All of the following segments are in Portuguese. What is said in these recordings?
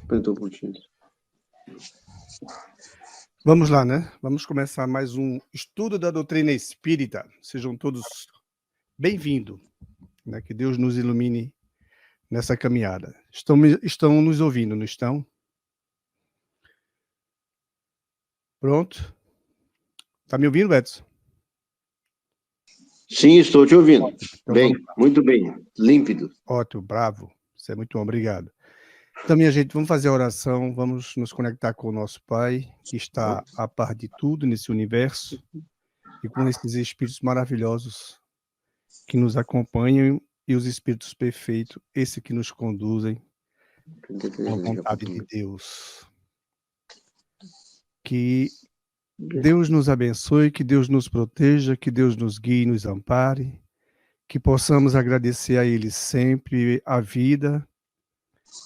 Apertou um pouquinho. Vamos lá, né? Vamos começar mais um estudo da doutrina espírita. Sejam todos bem-vindos, né? Que Deus nos ilumine nessa caminhada. Estão nos ouvindo, não estão? Pronto? Tá me ouvindo, Edson? Sim, estou te ouvindo. Então, bem, muito bem, límpido. Ótimo, bravo. Você é muito bom, obrigado. Então, minha gente, vamos fazer a oração, vamos nos conectar com o nosso Pai, que está a par de tudo nesse universo, e com esses espíritos maravilhosos que nos acompanham e os espíritos perfeitos, esses que nos conduzem com a vontade de Deus. Que Deus nos abençoe, que Deus nos proteja, que Deus nos guie e nos ampare, que possamos agradecer a Ele sempre a vida,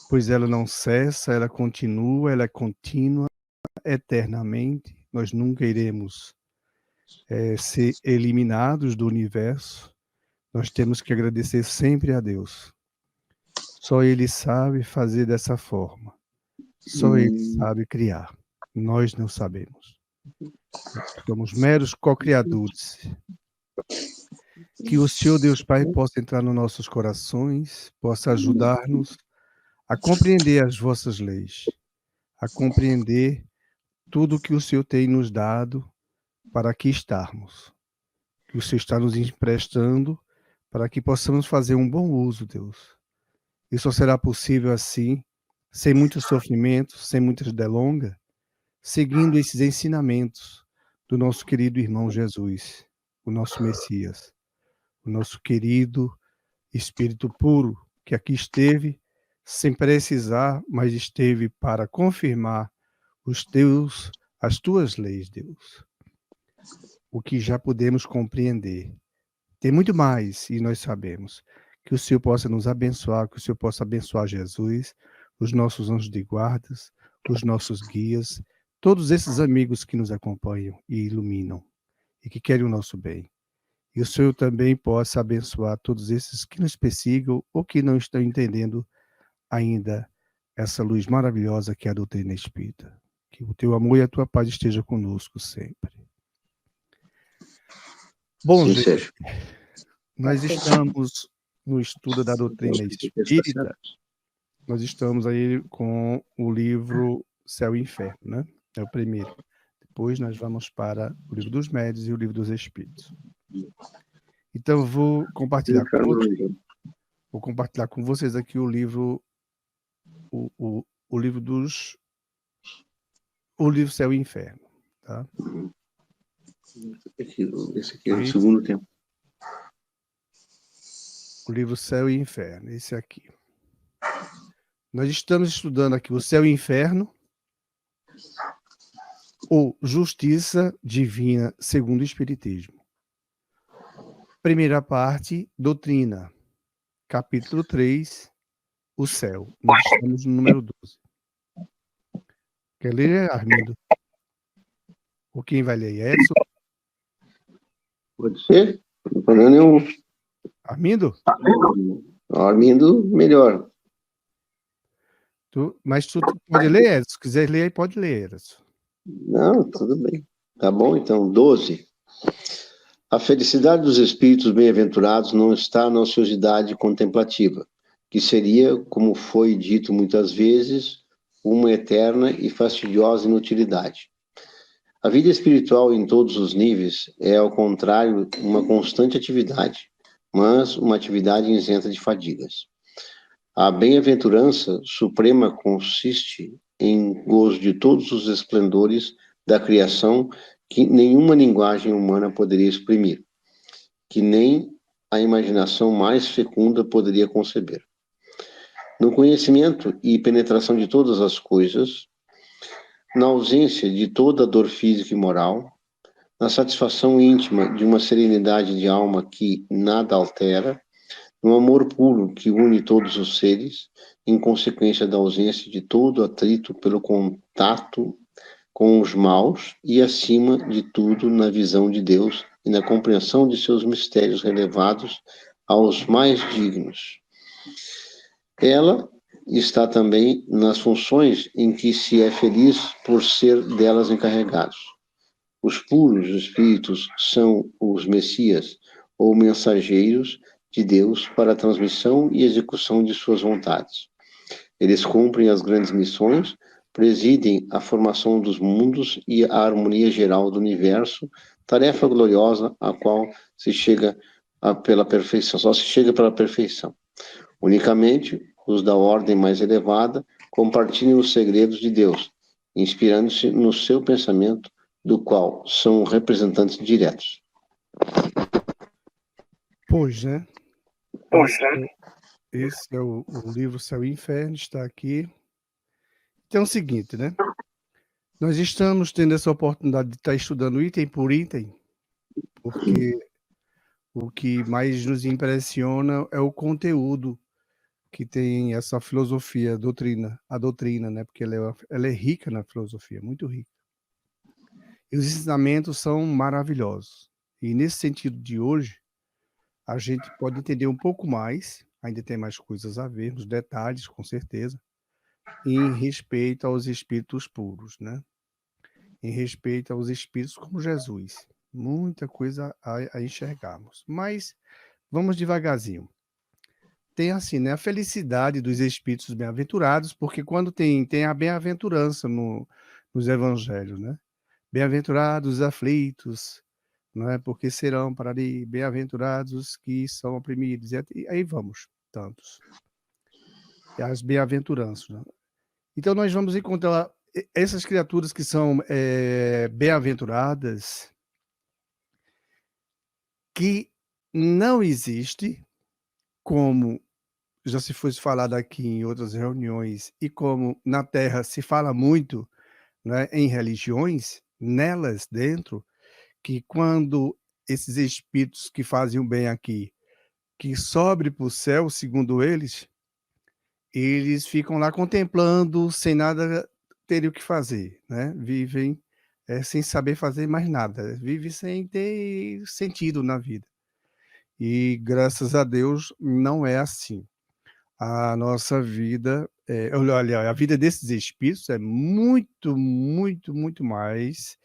pois ela não cessa, ela continua, ela é contínua, eternamente. Nós nunca iremos ser eliminados do universo. Nós temos que agradecer sempre a Deus. Só Ele sabe fazer dessa forma. Só Ele sabe criar. Nós não sabemos. Somos meros co-criadores. Que o Senhor Deus Pai possa entrar nos nossos corações, possa ajudar-nos a compreender as vossas leis, a compreender tudo que o Senhor tem nos dado para aqui estarmos. Que o Senhor está nos emprestando para que possamos fazer um bom uso, Deus. E só será possível assim, sem muito sofrimento, sem muitas delongas, seguindo esses ensinamentos do nosso querido irmão Jesus, o nosso Messias, o nosso querido Espírito puro, que aqui esteve sem precisar, mas esteve para confirmar as tuas leis, Deus. O que já podemos compreender. Tem muito mais, e nós sabemos. Que o Senhor possa nos abençoar, que o Senhor possa abençoar Jesus, os nossos anjos de guardas, os nossos guias, todos esses amigos que nos acompanham e iluminam, e que querem o nosso bem. E o Senhor também possa abençoar todos esses que nos persigam ou que não estão entendendo ainda essa luz maravilhosa que é a doutrina espírita. Que o teu amor e a tua paz estejam conosco sempre. Bom, Sim, gente, Sérgio. nós estamos no estudo da doutrina espírita. Nós estamos aí com o livro Céu e Inferno, né? É o primeiro. Depois nós vamos para o livro dos médiuns e o livro dos espíritos. Então, eu vou compartilhar com vocês aqui o livro, o livro o livro Céu e Inferno, tá? Esse aqui é o segundo tempo. O livro Céu e Inferno, esse aqui. Nós estamos estudando aqui o Céu e Inferno, ou Justiça Divina segundo o Espiritismo. Primeira parte, Doutrina, capítulo 3, o Céu. Nós estamos no número 12. Quer ler, Armindo? Ou quem vai ler, Edson? Pode ser? Não tem problema nenhum. Armindo? Armindo, melhor. Mas tu pode ler, Edson? Se quiser ler, aí pode ler, Edson. Não, tudo bem. Tá bom, então, 12. A felicidade dos espíritos bem-aventurados não está na ociosidade contemplativa, que seria, como foi dito muitas vezes, uma eterna e fastidiosa inutilidade. A vida espiritual em todos os níveis é, ao contrário, uma constante atividade, mas uma atividade isenta de fadigas. A bem-aventurança suprema consiste em gozo de todos os esplendores da criação que nenhuma linguagem humana poderia exprimir, que nem a imaginação mais fecunda poderia conceber. No conhecimento e penetração de todas as coisas, na ausência de toda dor física e moral, na satisfação íntima de uma serenidade de alma que nada altera, no amor puro que une todos os seres, em consequência da ausência de todo atrito pelo contato com os maus e, acima de tudo, na visão de Deus e na compreensão de seus mistérios relevados aos mais dignos. Ela está também nas funções em que se é feliz por ser delas encarregados. Os puros espíritos são os messias ou mensageiros de Deus para a transmissão e execução de suas vontades. Eles cumprem as grandes missões, presidem a formação dos mundos e a harmonia geral do universo, tarefa gloriosa a qual se chega pela perfeição, só se chega pela perfeição. Unicamente os da ordem mais elevada compartilham os segredos de Deus, inspirando-se no seu pensamento, do qual são representantes diretos. Pois, né? Esse é o livro Céu e Inferno, está aqui. Então é o seguinte, né? Nós estamos tendo essa oportunidade de estar estudando item por item, porque o que mais nos impressiona é o conteúdo que tem essa filosofia, a doutrina, né? Porque ela é rica na filosofia, muito rica. E os ensinamentos são maravilhosos. E nesse sentido de hoje, a gente pode entender um pouco mais, ainda tem mais coisas a ver, nos detalhes, com certeza, em respeito aos espíritos puros, né? Em respeito aos espíritos como Jesus. Muita coisa a enxergarmos. Mas vamos devagarzinho. Tem assim, né? A felicidade dos espíritos bem-aventurados, porque quando tem a bem-aventurança nos evangelhos, né? Bem-aventurados os aflitos, não é? Porque serão para ali bem-aventurados que são oprimidos. E aí vamos, tantos. E as bem-aventuranças, né? Então nós vamos encontrar essas criaturas que são bem-aventuradas, que não existe, como já se foi falado aqui em outras reuniões, e como na Terra se fala muito, né, em religiões, nelas dentro, que quando esses espíritos que fazem o bem aqui, que sobe para o céu, segundo eles ficam lá contemplando, sem nada terem o que fazer, né? Vivem sem saber fazer mais nada, vivem sem ter sentido na vida. E graças a Deus não é assim. A nossa vida, olha, a vida desses espíritos é muito, muito, muito mais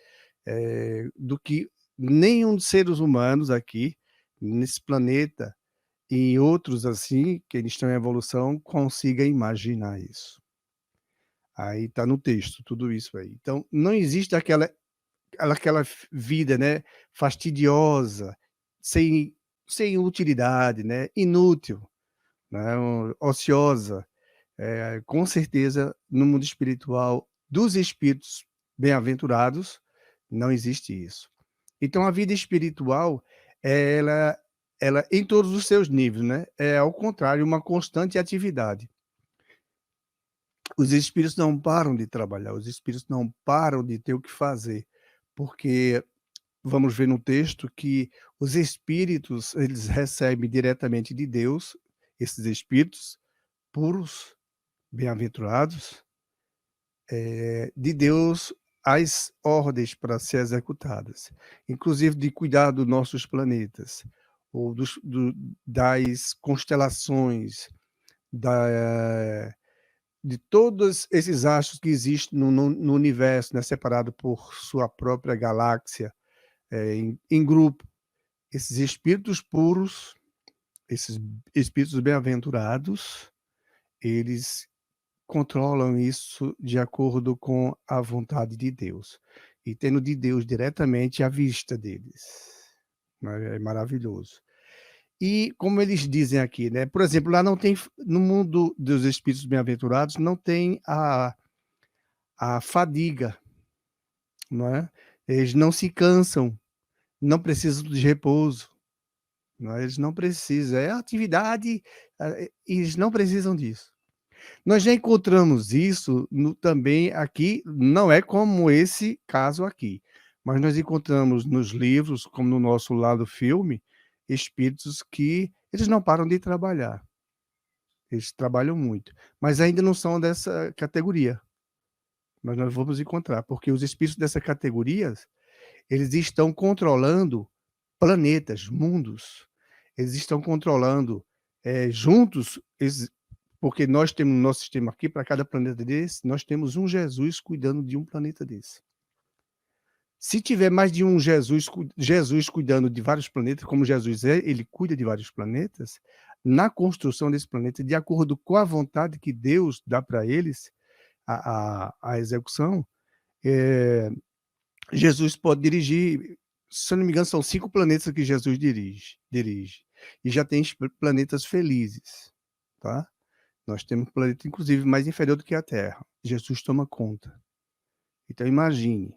do que nenhum dos seres humanos aqui nesse planeta e outros assim, que eles estão em evolução, consiga imaginar isso. Aí está no texto, tudo isso aí. Então, não existe aquela vida, né, fastidiosa, sem utilidade, né, inútil, né, ociosa. Com certeza, no mundo espiritual dos espíritos bem-aventurados, não existe isso. Então, a vida espiritual, ela em todos os seus níveis, né, é ao contrário, uma constante atividade. Os espíritos não param de trabalhar, os espíritos não param de ter o que fazer, porque vamos ver no texto que os espíritos, eles recebem diretamente de Deus, esses espíritos puros, bem-aventurados, de Deus as ordens para ser executadas, inclusive de cuidar dos nossos planetas, ou das constelações, de todos esses astros que existem no universo, né, separado por sua própria galáxia, em grupo. Esses espíritos puros, esses espíritos bem-aventurados, eles controlam isso de acordo com a vontade de Deus, e tendo de Deus diretamente à vista deles. É maravilhoso. E como eles dizem aqui, né? Por exemplo, lá não tem, no mundo dos espíritos bem-aventurados, não tem a fadiga, não é? Eles não se cansam, não precisam de repouso, não é? Eles não precisam, é atividade, eles não precisam disso. Nós já encontramos isso também aqui, não é como esse caso aqui, mas nós encontramos nos livros, como no nosso lado filme, espíritos que eles não param de trabalhar. Eles trabalham muito, mas ainda não são dessa categoria. Mas nós vamos encontrar, porque os espíritos dessa categoria, eles estão controlando planetas, mundos. Eles estão controlando juntos, Porque nós temos no nosso sistema aqui, para cada planeta desse, nós temos um Jesus cuidando de um planeta desse. Se tiver mais de um Jesus cuidando de vários planetas, como Jesus é, ele cuida de vários planetas, na construção desse planeta, de acordo com a vontade que Deus dá para eles, a execução, Jesus pode dirigir, se eu não me engano, são 5 planetas que Jesus dirige. E já tem planetas felizes, tá? Nós temos um planeta, inclusive, mais inferior do que a Terra. Jesus toma conta. Então, imagine,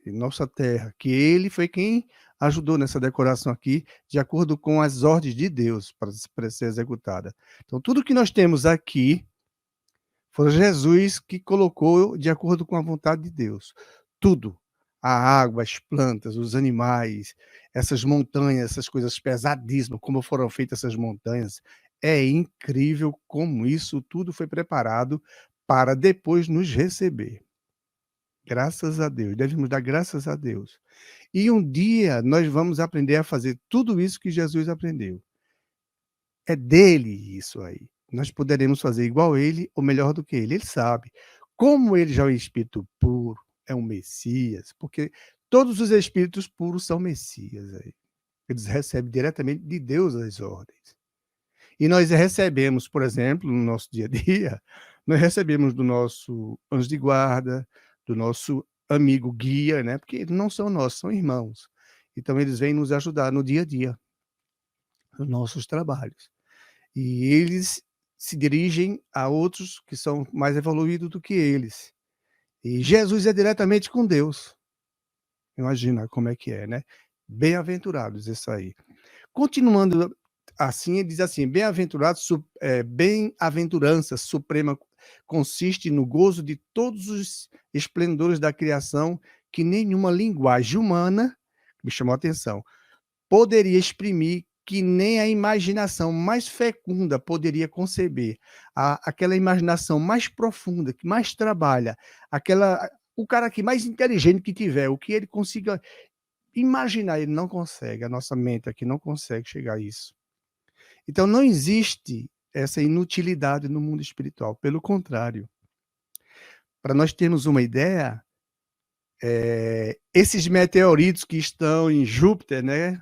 nossa Terra, que ele foi quem ajudou nessa decoração aqui, de acordo com as ordens de Deus para ser executada. Então, tudo que nós temos aqui foi Jesus que colocou de acordo com a vontade de Deus. Tudo. A água, as plantas, os animais, essas montanhas, essas coisas pesadíssimas, como foram feitas essas montanhas. É incrível como isso tudo foi preparado para depois nos receber. Graças a Deus, devemos dar graças a Deus. E um dia nós vamos aprender a fazer tudo isso que Jesus aprendeu. É dele isso aí. Nós poderemos fazer igual ele ou melhor do que ele. Ele sabe. Como ele já é um espírito puro, é um Messias, porque todos os espíritos puros são Messias aí. Eles recebem diretamente de Deus as ordens. E nós recebemos, por exemplo, no nosso dia a dia, nós recebemos do nosso anjo de guarda, do nosso amigo guia, né? Porque eles não são nossos, são irmãos. Então eles vêm nos ajudar no dia a dia, nos nossos trabalhos. E eles se dirigem a outros que são mais evoluídos do que eles. E Jesus é diretamente com Deus. Imagina como é que é, né? Bem-aventurados, isso aí. Continuando assim, ele diz assim: bem-aventurança suprema consiste no gozo de todos os esplendores da criação que nenhuma linguagem humana, me chamou a atenção, poderia exprimir, que nem a imaginação mais fecunda poderia conceber. Aquela imaginação mais profunda, que mais trabalha, o cara que mais inteligente que tiver, o que ele consiga imaginar, ele não consegue, a nossa mente aqui não consegue chegar a isso. Então não existe essa inutilidade no mundo espiritual, pelo contrário. Para nós termos uma ideia, esses meteoritos que estão em Júpiter, né,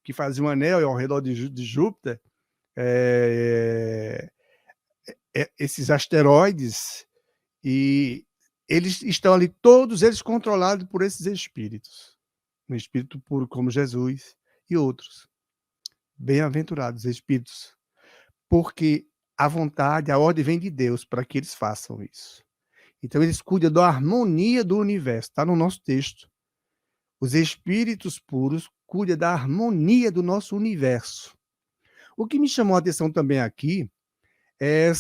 que fazem um anel ao redor de Júpiter, esses asteroides, e eles estão ali, todos eles controlados por esses espíritos. Um espírito puro como Jesus e outros. Bem-aventurados espíritos, porque a vontade, a ordem vem de Deus para que eles façam isso. Então eles cuidam da harmonia do universo, está no nosso texto. Os espíritos puros cuidam da harmonia do nosso universo. O que me chamou a atenção também aqui é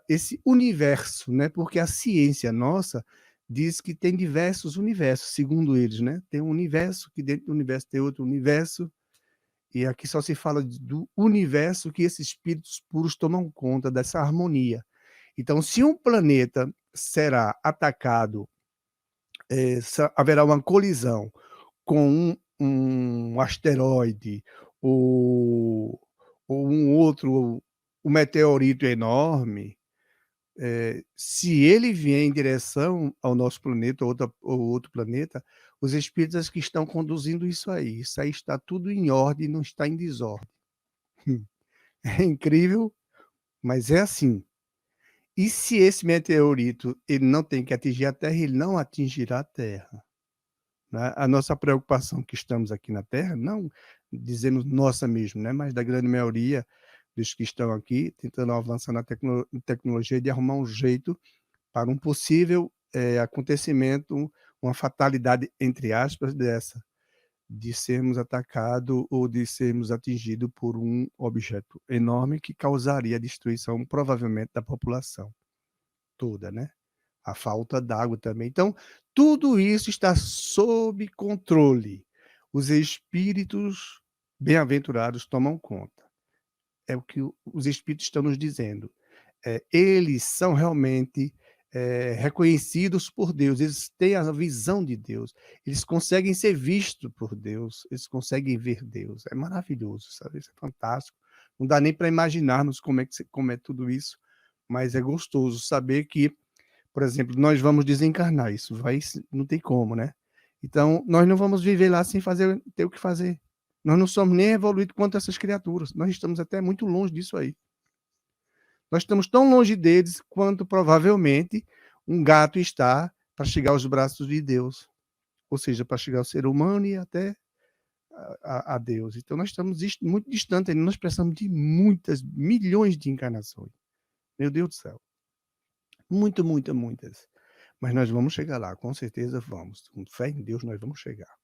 esse universo, né? Porque a ciência nossa diz que tem diversos universos, segundo eles, né? Tem um universo, que dentro do universo tem outro universo, e aqui só se fala do universo que esses espíritos puros tomam conta dessa harmonia. Então, se um planeta será atacado, haverá uma colisão com um asteroide ou um outro, um meteorito enorme, se ele vier em direção ao nosso planeta ou outro planeta, os espíritos que estão conduzindo isso aí está tudo em ordem, não está em desordem. É incrível, mas é assim. E se esse meteorito ele não tem que atingir a Terra, ele não atingirá a Terra. Né? A nossa preocupação que estamos aqui na Terra, não dizemos nossa mesmo, né? Mas da grande maioria dos que estão aqui, tentando avançar na tecnologia de arrumar um jeito para um possível acontecimento, uma fatalidade, entre aspas, dessa, de sermos atacados ou de sermos atingidos por um objeto enorme que causaria a destruição, provavelmente, da população toda, né? A falta d'água também. Então, tudo isso está sob controle. Os espíritos bem-aventurados tomam conta. É o que os espíritos estão nos dizendo. Eles são realmente reconhecidos por Deus, eles têm a visão de Deus, eles conseguem ser vistos por Deus, eles conseguem ver Deus. É maravilhoso, sabe? Isso é fantástico. Não dá nem para imaginarmos como é tudo isso, mas é gostoso saber que, por exemplo, nós vamos desencarnar, isso não tem como, né? Então, nós não vamos viver lá sem ter o que fazer. Nós não somos nem evoluídos quanto essas criaturas. Nós estamos até muito longe disso aí. Nós estamos tão longe deles quanto provavelmente um gato está para chegar aos braços de Deus. Ou seja, para chegar ao ser humano e até a Deus. Então, nós estamos muito distantes ainda. Nós precisamos de milhões de encarnações. Meu Deus do céu. Muitas. Mas nós vamos chegar lá, com certeza vamos. Com fé em Deus, nós vamos chegar.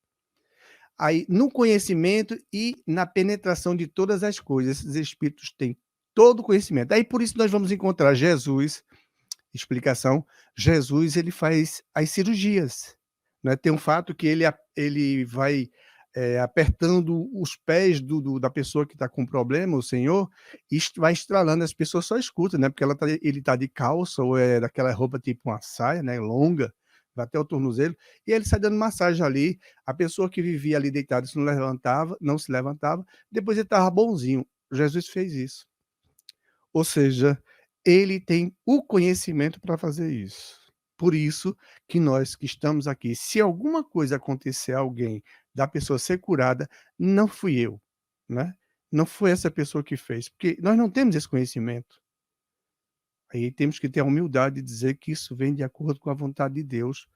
Aí, no conhecimento e na penetração de todas as coisas, esses espíritos têm todo o conhecimento. Aí, por isso, nós vamos encontrar Jesus, explicação, Jesus, ele faz as cirurgias. Né? Tem um fato que ele vai apertando os pés da pessoa que está com problema, o Senhor, e vai estralando, as pessoas só escutam, né? Porque ele está de calça, ou é daquela roupa tipo uma saia, né? Longa, vai até o tornozelo, e ele sai dando massagem ali, a pessoa que vivia ali deitada não se levantava, depois ele estava bonzinho. Jesus fez isso. Ou seja, ele tem o conhecimento para fazer isso. Por isso que nós que estamos aqui, se alguma coisa acontecer a alguém, da pessoa ser curada, não fui eu, né? Não foi essa pessoa que fez, porque nós não temos esse conhecimento. Aí temos que ter a humildade de dizer que isso vem de acordo com a vontade de Deus.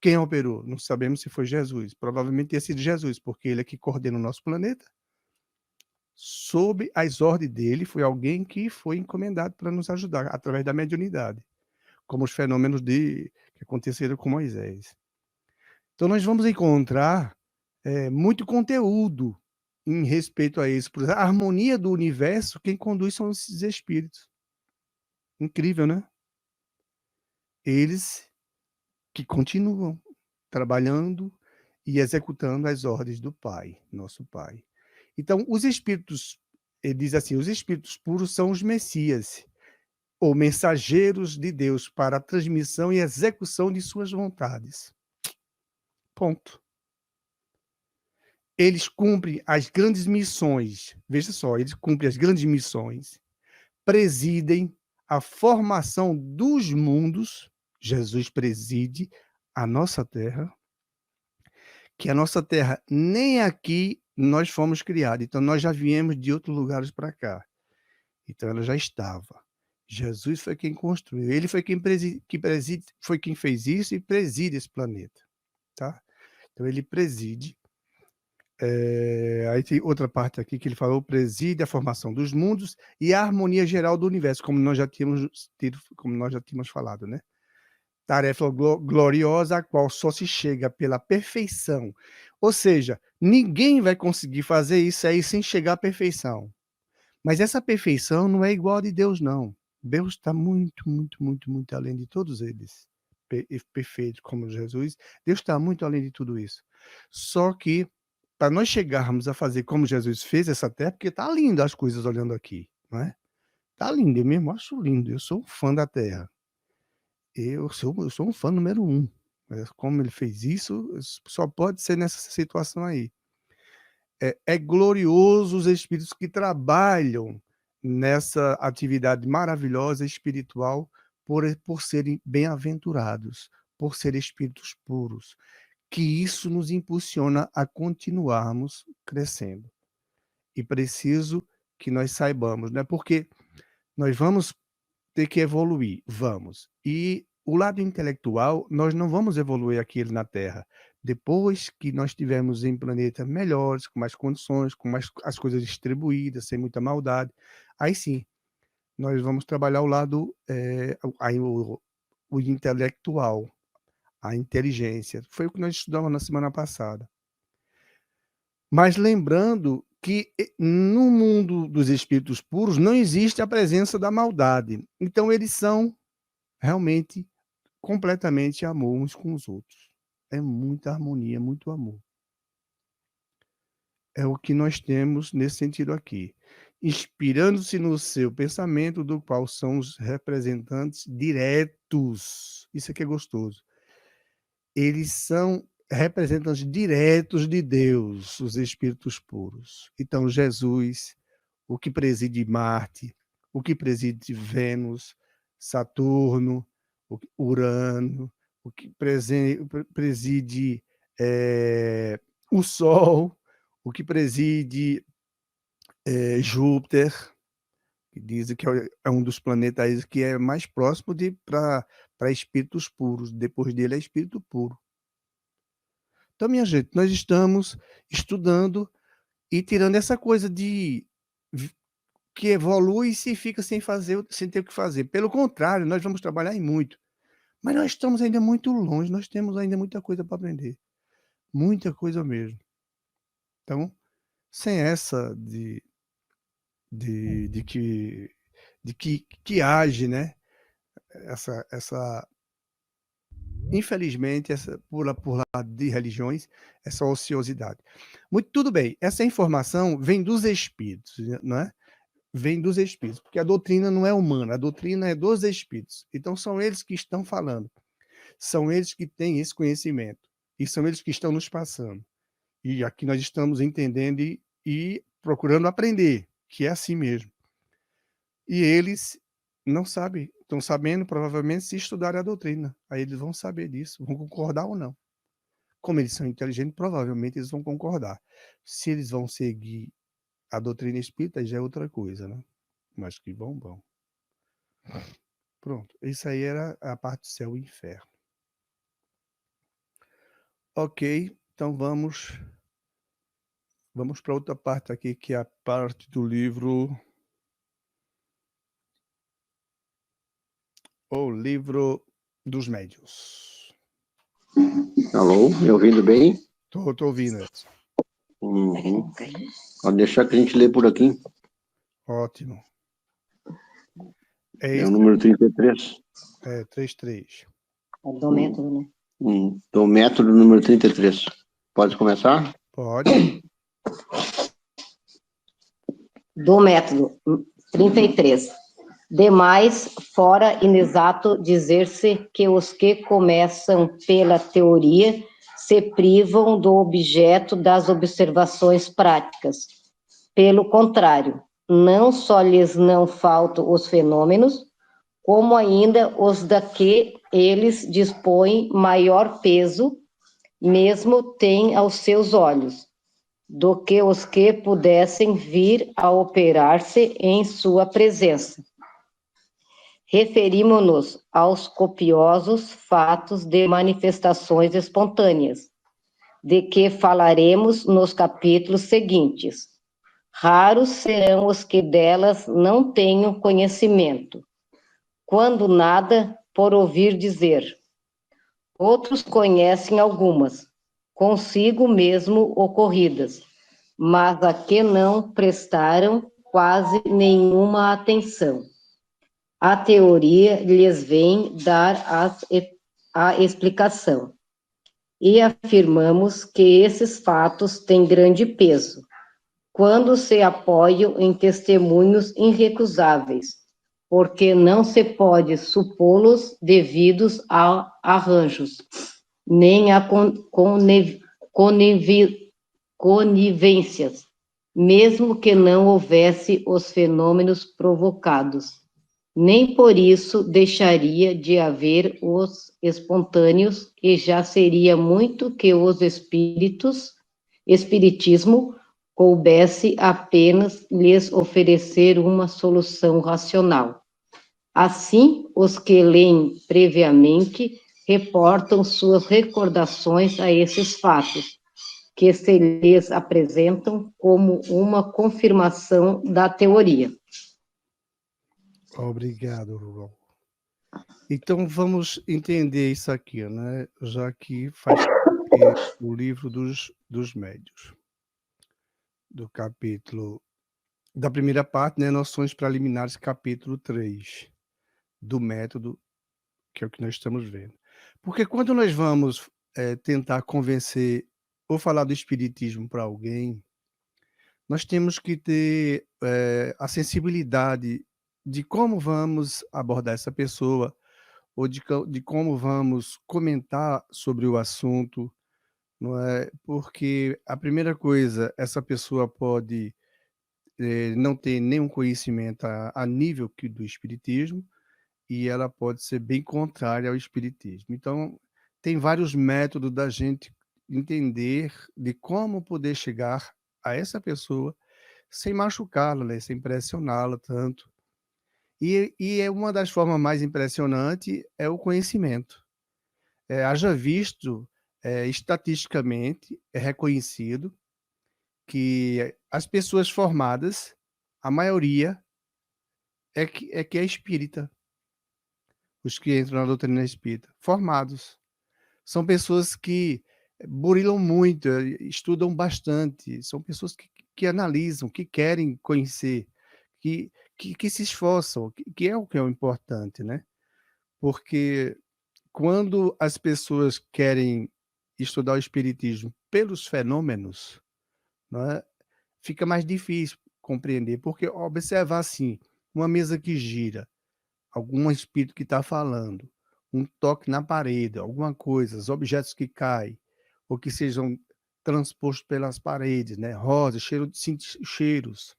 Quem operou? Não sabemos se foi Jesus. Provavelmente tenha sido Jesus, porque ele é que coordena o nosso planeta. Sob as ordens dele, foi alguém que foi encomendado para nos ajudar, através da mediunidade, como os fenômenos que aconteceram com Moisés. Então, nós vamos encontrar muito conteúdo em respeito a isso. Por exemplo, a harmonia do universo, quem conduz são esses espíritos. Incrível, né? Eles que continuam trabalhando e executando as ordens do Pai, nosso Pai. Então, os espíritos, ele diz assim, os espíritos puros são os Messias, ou mensageiros de Deus para a transmissão e execução de suas vontades. Ponto. Eles cumprem as grandes missões, veja só, eles cumprem as grandes missões, presidem a formação dos mundos, Jesus preside a nossa Terra, que a nossa Terra nem aqui nós fomos criados, então nós já viemos de outros lugares para cá. Então ela já estava. Jesus foi quem construiu, ele foi quem foi quem fez isso e preside esse planeta, tá? Então ele preside. Aí tem outra parte aqui que ele falou, preside a formação dos mundos e a harmonia geral do universo, como nós já tínhamos falado, né? Tarefa gloriosa, a qual só se chega pela perfeição. Ou seja, ninguém vai conseguir fazer isso aí sem chegar à perfeição. Mas essa perfeição não é igual a de Deus, não. Deus está muito além de todos eles. Perfeito como Jesus, Deus está muito além de tudo isso. Só que, para nós chegarmos a fazer como Jesus fez essa terra, porque está lindo as coisas olhando aqui, não é? Está lindo, eu mesmo acho lindo, eu sou um fã da terra. Eu sou um fã número 1. Como ele fez isso, só pode ser nessa situação aí. É glorioso os espíritos que trabalham nessa atividade maravilhosa espiritual por serem bem-aventurados, por serem espíritos puros, que isso nos impulsiona a continuarmos crescendo. E preciso que nós saibamos, né? Porque nós vamos ter que evoluir, vamos. E o lado intelectual, nós não vamos evoluir aqui na Terra. Depois que nós tivermos em planeta melhores, com mais condições, com mais as coisas distribuídas, sem muita maldade, aí sim, nós vamos trabalhar o lado, o intelectual, a inteligência. Foi o que nós estudamos na semana passada. Mas lembrando que no mundo dos espíritos puros não existe a presença da maldade. Então eles são realmente completamente amor uns com os outros. É muita harmonia, muito amor. É o que nós temos nesse sentido aqui. Inspirando-se no seu pensamento, do qual são os representantes diretos. Isso aqui é gostoso. Eles são representantes diretos de Deus, os espíritos puros. Então, Jesus, o que preside Marte, o que preside Vênus, Saturno, Urano, o que preside o Sol, o que preside Júpiter, que dizem que é um dos planetas que é mais próximo para espíritos puros. Depois dele é espírito puro. Então, minha gente, nós estamos estudando e tirando essa coisa de que evolui e se fica sem ter o que fazer. Pelo contrário, nós vamos trabalhar em muito. Mas nós estamos ainda muito longe, nós temos ainda muita coisa para aprender. Muita coisa mesmo. Então, sem essa de que age, né? Infelizmente, por lado de religiões, essa ociosidade. Tudo bem, essa informação vem dos espíritos, não é? Vem dos espíritos, porque a doutrina não é humana, a doutrina é dos espíritos. Então, são eles que estão falando, são eles que têm esse conhecimento, e são eles que estão nos passando. E aqui nós estamos entendendo e procurando aprender, que é assim mesmo. E eles não sabem, estão sabendo provavelmente se estudarem a doutrina. Aí eles vão saber disso, vão concordar ou não. Como eles são inteligentes, provavelmente eles vão concordar. Se eles vão seguir a doutrina espírita, já é outra coisa, né? Mas que bom. Pronto, isso aí era a parte do céu e inferno. Ok, então vamos para outra parte aqui, que é a parte do livro... O livro dos médiuns. Alô, me ouvindo bem? Tô ouvindo, Edson. Uhum. Pode deixar que a gente lê por aqui. Ótimo. É o número 33. 33. É do método, né? Do método número 33. Pode começar? Pode. Do método 33. Demais, fora inexato dizer-se que os que começam pela teoria se privam do objeto das observações práticas. Pelo contrário, não só lhes não faltam os fenômenos, como ainda os da que eles dispõem maior peso, mesmo têm aos seus olhos, do que os que pudessem vir a operar-se em sua presença. Referimos-nos aos copiosos fatos de manifestações espontâneas, de que falaremos nos capítulos seguintes. Raros serão os que delas não tenham conhecimento, quando nada por ouvir dizer. Outros conhecem algumas, consigo mesmo ocorridas, mas a que não prestaram quase nenhuma atenção. A teoria lhes vem dar a explicação. E afirmamos que esses fatos têm grande peso, quando se apoiam em testemunhos irrecusáveis, porque não se pode supô-los devidos a arranjos, nem a conivências, mesmo que não houvesse os fenômenos provocados. Nem por isso deixaria de haver os espontâneos, e já seria muito que os espiritismo coubesse apenas lhes oferecer uma solução racional. Assim, os que leem previamente reportam suas recordações a esses fatos, que se lhes apresentam como uma confirmação da teoria. Obrigado, Rubão. Então vamos entender isso aqui, né? Já que faz o livro dos médiuns. Do capítulo... Da primeira parte, né? Noções preliminares, capítulo 3. Do método, que é o que nós estamos vendo. Porque quando nós vamos tentar convencer ou falar do espiritismo para alguém, nós temos que ter a sensibilidade de como vamos abordar essa pessoa, ou de como vamos comentar sobre o assunto, não é? Porque a primeira coisa, essa pessoa pode não ter nenhum conhecimento a nível do espiritismo, e ela pode ser bem contrária ao espiritismo. Então, tem vários métodos da gente entender de como poder chegar a essa pessoa sem machucá-la, né? Sem pressioná-la tanto. E é uma das formas mais impressionantes é o conhecimento. Haja visto, estatisticamente, é reconhecido que as pessoas formadas, a maioria que é espírita, os que entram na doutrina espírita, formados. São pessoas que burilam muito, estudam bastante, são pessoas que analisam, que querem conhecer, que se esforçam, que é o importante, né? Porque quando as pessoas querem estudar o espiritismo pelos fenômenos, né, fica mais difícil compreender, porque observar assim, uma mesa que gira, algum espírito que está falando, um toque na parede, alguma coisa, os objetos que caem, ou que sejam transpostos pelas paredes, né? Rosas, cheiros.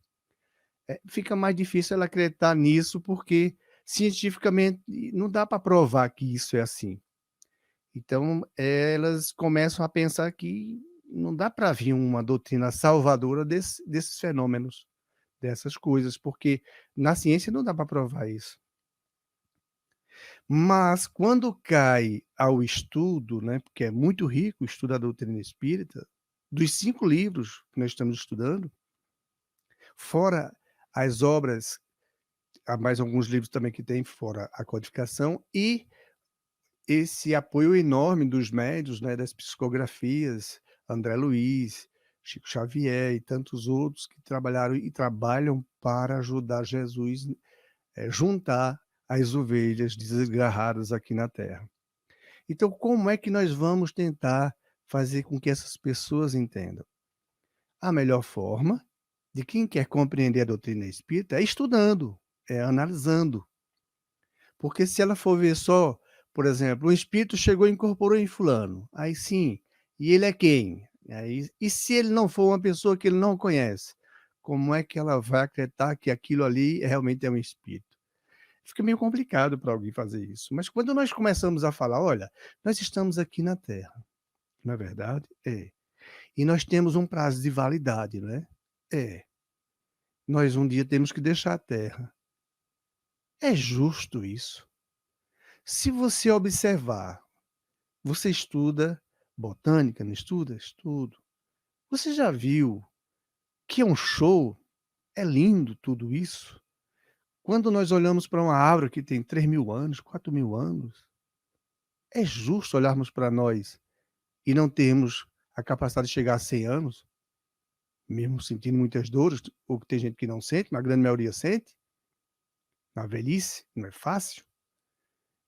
Fica mais difícil ela acreditar nisso, porque cientificamente não dá para provar que isso é assim. Então, elas começam a pensar que não dá para vir uma doutrina salvadora desses fenômenos, dessas coisas, porque na ciência não dá para provar isso. Mas quando cai ao estudo, né, porque é muito rico o estudo da doutrina espírita, dos 5 livros que nós estamos estudando, fora as obras, há mais alguns livros também que tem, fora a codificação, e esse apoio enorme dos médiuns, né, das psicografias, André Luiz, Chico Xavier e tantos outros que trabalharam e trabalham para ajudar Jesus juntar as ovelhas desgarradas aqui na Terra. Então, como é que nós vamos tentar fazer com que essas pessoas entendam? A melhor forma de quem quer compreender a doutrina espírita é estudando, é analisando. Porque se ela for ver só, por exemplo, o espírito chegou e incorporou em fulano, aí sim, e ele é quem? Aí, e se ele não for uma pessoa que ele não conhece, como é que ela vai acreditar que aquilo ali realmente é um espírito? Fica meio complicado para alguém fazer isso. Mas quando nós começamos a falar, olha, nós estamos aqui na Terra, não é verdade? É. E nós temos um prazo de validade, não é? É. Nós um dia temos que deixar a Terra. É justo isso? Se você observar, você estuda botânica, não estuda? Estudo. Você já viu que é um show? É lindo tudo isso? Quando nós olhamos para uma árvore que tem 3.000 anos, 4.000 anos, é justo olharmos para nós e não termos a capacidade de chegar a 100 anos, mesmo sentindo muitas dores, ou que tem gente que não sente, mas a grande maioria sente, na velhice, não é fácil.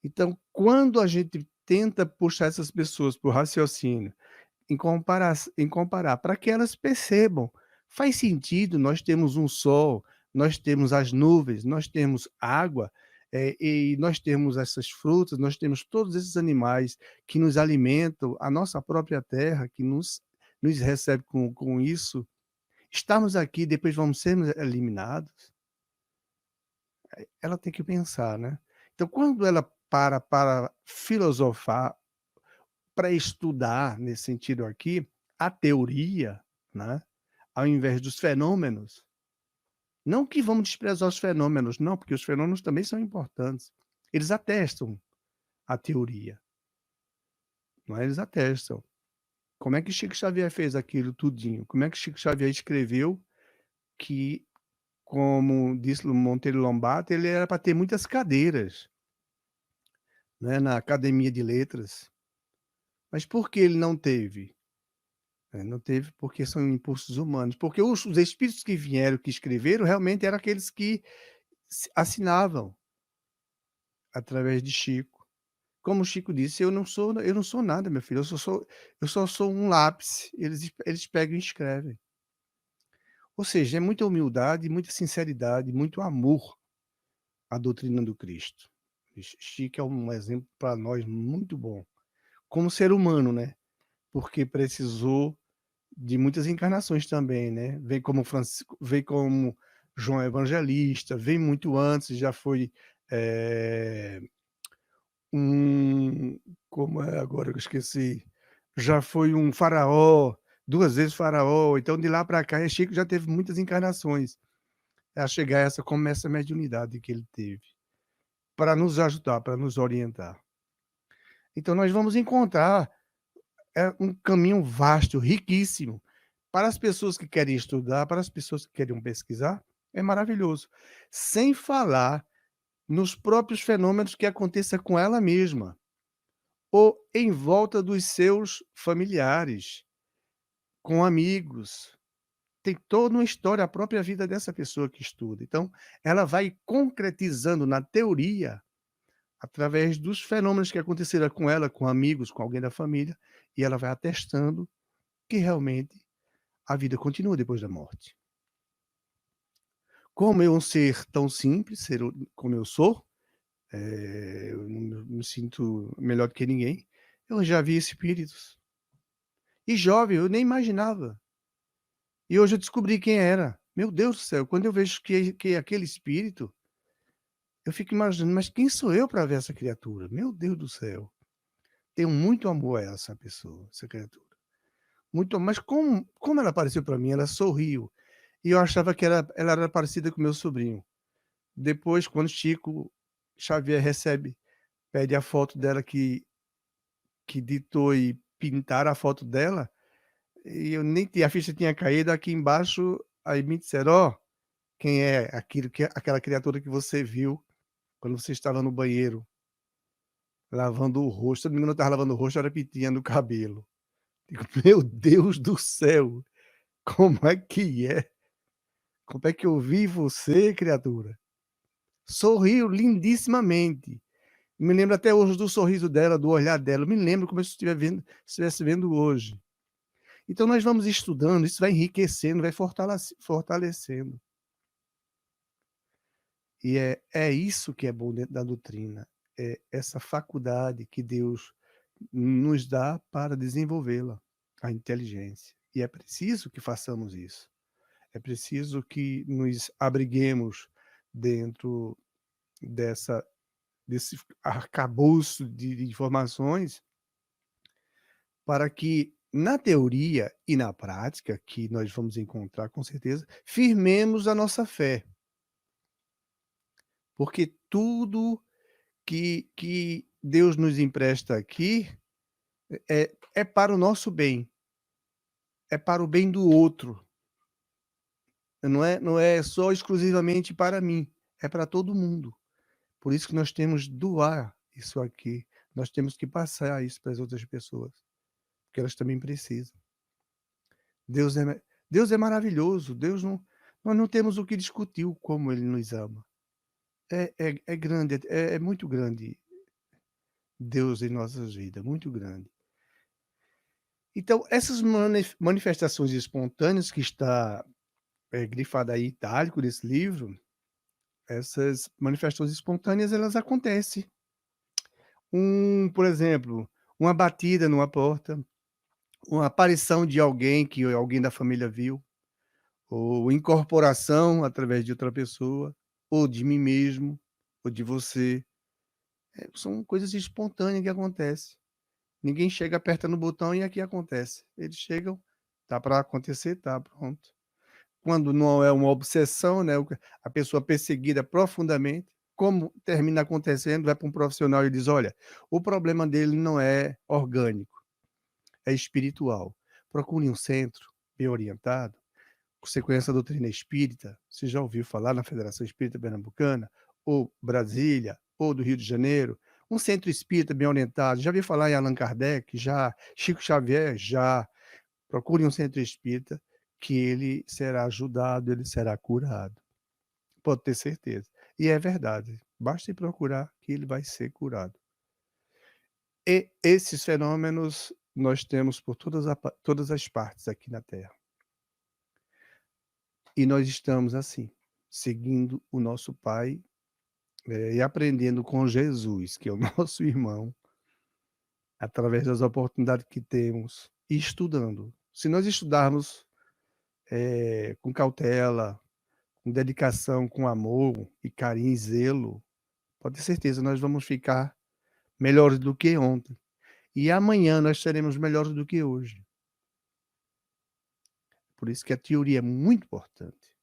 Então, quando a gente tenta puxar essas pessoas para o raciocínio, em comparar, para que elas percebam, faz sentido, nós temos um sol, nós temos as nuvens, nós temos água, e nós temos essas frutas, nós temos todos esses animais que nos alimentam, a nossa própria terra que nos recebe com isso. Estamos aqui, depois vamos ser eliminados. Ela tem que pensar, né? Então, quando ela para filosofar, para estudar, nesse sentido aqui, a teoria, né, ao invés dos fenômenos, não que vamos desprezar os fenômenos, não, porque os fenômenos também são importantes. Eles atestam a teoria, não é? Eles atestam. Como é que Chico Xavier fez aquilo tudinho? Como é que Chico Xavier escreveu que, como disse Monteiro Lobato, ele era para ter muitas cadeiras, né, na Academia de Letras. Mas por que ele não teve? Não teve porque são impulsos humanos. Porque os espíritos que vieram, que escreveram, realmente eram aqueles que assinavam através de Chico. Como o Chico disse, eu não sou nada, meu filho, eu só sou um lápis. Eles pegam e escrevem. Ou seja, é muita humildade, muita sinceridade, muito amor à doutrina do Cristo. Chico é um exemplo para nós muito bom. Como ser humano, né? Porque precisou de muitas encarnações também, né? Veio como Francisco, veio como João Evangelista, veio muito antes, já foi é, como é agora que eu esqueci, já foi um faraó, 2 vezes faraó, então de lá para cá, Chico já teve muitas encarnações, a chegar a essa mediunidade que ele teve, para nos ajudar, para nos orientar. Então nós vamos encontrar um caminho vasto, riquíssimo, para as pessoas que querem estudar, para as pessoas que querem pesquisar, é maravilhoso. Sem falar nos próprios fenômenos que aconteça com ela mesma, ou em volta dos seus familiares, com amigos. Tem toda uma história, a própria vida dessa pessoa que estuda. Então, ela vai concretizando na teoria, através dos fenômenos que aconteceram com ela, com amigos, com alguém da família, e ela vai atestando que realmente a vida continua depois da morte. Como eu um ser tão simples, como eu sou, eu não me sinto melhor do que ninguém, eu já vi espíritos. E jovem, eu nem imaginava. E hoje eu descobri quem era. Meu Deus do céu, quando eu vejo que é aquele espírito, eu fico imaginando, mas quem sou eu para ver essa criatura? Meu Deus do céu. Tenho muito amor a essa pessoa, essa criatura. Muito, mas como ela apareceu para mim, ela sorriu. E eu achava que ela era parecida com meu sobrinho. Depois, quando Chico Xavier pede a foto dela que ditou e pintaram a foto dela, e eu nem a ficha tinha caído aqui embaixo, aí me disseram, ó, quem é aquela criatura que você viu quando você estava no banheiro, lavando o rosto. Se não me engano, eu estava lavando o rosto, era penteando o cabelo. Digo, meu Deus do céu, como é que é? Como é que eu vi você, criatura? Sorriu lindissimamente. Me lembro até hoje do sorriso dela, do olhar dela. Me lembro como se estivesse vendo hoje. Então nós vamos estudando, isso vai enriquecendo, vai fortalecendo. E é isso que é bom dentro da doutrina, é essa faculdade que Deus nos dá para desenvolvê-la, a inteligência. E é preciso que façamos isso. É preciso que nos abriguemos dentro desse arcabouço de informações, para que, na teoria e na prática, que nós vamos encontrar com certeza, firmemos a nossa fé. Porque tudo que Deus nos empresta aqui é para o nosso bem, é para o bem do outro. Não é só exclusivamente para mim, é para todo mundo. Por isso que nós temos que doar isso aqui, nós temos que passar isso para as outras pessoas, porque elas também precisam. Deus é maravilhoso, nós não temos o que discutir como Ele nos ama. É grande, é muito grande Deus em nossas vidas, muito grande. Então, essas manifestações espontâneas que está grifada aí itálico desse livro, essas manifestações espontâneas, elas acontecem. Por exemplo, uma batida numa porta, uma aparição de alguém que alguém da família viu, ou incorporação através de outra pessoa, ou de mim mesmo, ou de você. São coisas espontâneas que acontecem. Ninguém chega, aperta no botão e aqui acontece. Eles chegam, tá para acontecer, tá, pronto. Quando não é uma obsessão, né, a pessoa perseguida profundamente, como termina acontecendo, vai para um profissional e diz: olha, o problema dele não é orgânico, é espiritual. Procure um centro bem orientado. Você conhece a doutrina espírita? Você já ouviu falar na Federação Espírita Pernambucana? Ou Brasília? Ou do Rio de Janeiro? Um centro espírita bem orientado. Já ouviu falar em Allan Kardec? Já. Chico Xavier? Já. Procure um centro espírita que ele será ajudado, ele será curado. Pode ter certeza. E é verdade. Basta procurar que ele vai ser curado. E esses fenômenos nós temos por todas as partes aqui na Terra. E nós estamos assim, seguindo o nosso Pai e aprendendo com Jesus, que é o nosso irmão, através das oportunidades que temos, e estudando. Se nós estudarmos com cautela, com dedicação, com amor e carinho e zelo, Pode ter certeza, nós vamos ficar melhores do que ontem. E amanhã nós seremos melhores do que hoje. Por isso que a teoria é muito importante,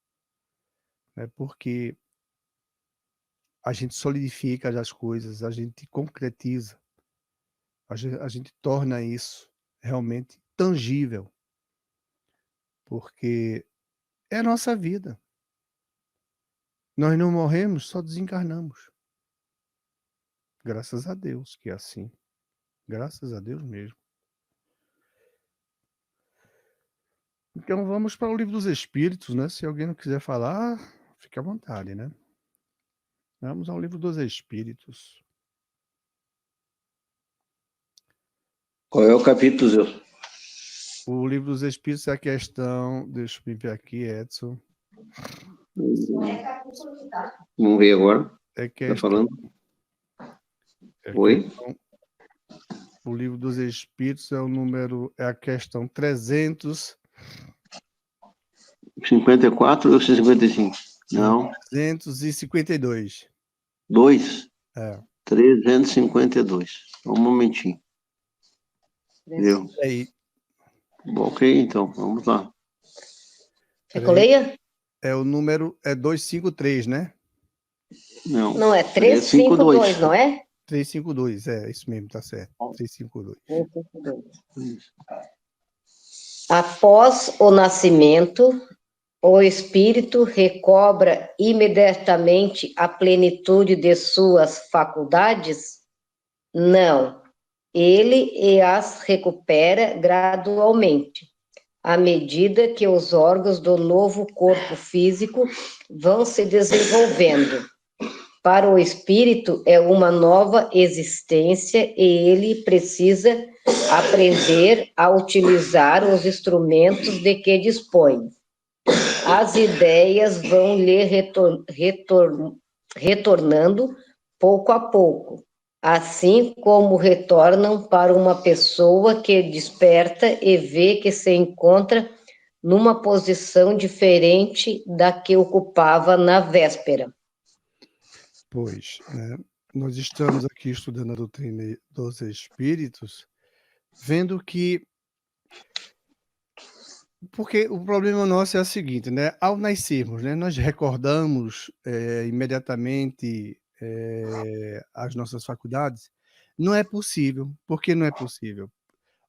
né? Porque a gente solidifica as coisas, a gente concretiza, a gente torna isso realmente tangível, porque é a nossa vida. Nós não morremos, só desencarnamos. Graças a Deus que é assim. Graças a Deus mesmo. Então vamos para o Livro dos Espíritos, né? Se alguém não quiser falar, fique à vontade, né? Vamos ao Livro dos Espíritos. Qual é o capítulo, Zé? O Livro dos Espíritos é a questão... Deixa eu ver aqui, Edson. Vamos ver agora. É Tá questão... falando? Oi? O Livro dos Espíritos é o número... É a questão 54 ou 55? Não. 352. 2? É. 352. Um momentinho. Entendeu? Aí. Ok, então, vamos lá. Quer que eu leia? É o número... É 253, né? Não. Não, é 352, não é? 352, isso mesmo, tá certo. 352. 352. Após o nascimento, o espírito recobra imediatamente a plenitude de suas faculdades? Não. Ele as recupera gradualmente, à medida que os órgãos do novo corpo físico vão se desenvolvendo. Para o espírito é uma nova existência e ele precisa aprender a utilizar os instrumentos de que dispõe. As ideias vão lhe retornando pouco a pouco, assim como retornam para uma pessoa que desperta e vê que se encontra numa posição diferente da que ocupava na véspera. Pois, né? Nós estamos aqui estudando a doutrina dos espíritos, vendo que... Porque o problema nosso é o seguinte, né? Ao nascermos, né, nós recordamos imediatamente as nossas faculdades. Não é possível. Por que não é possível?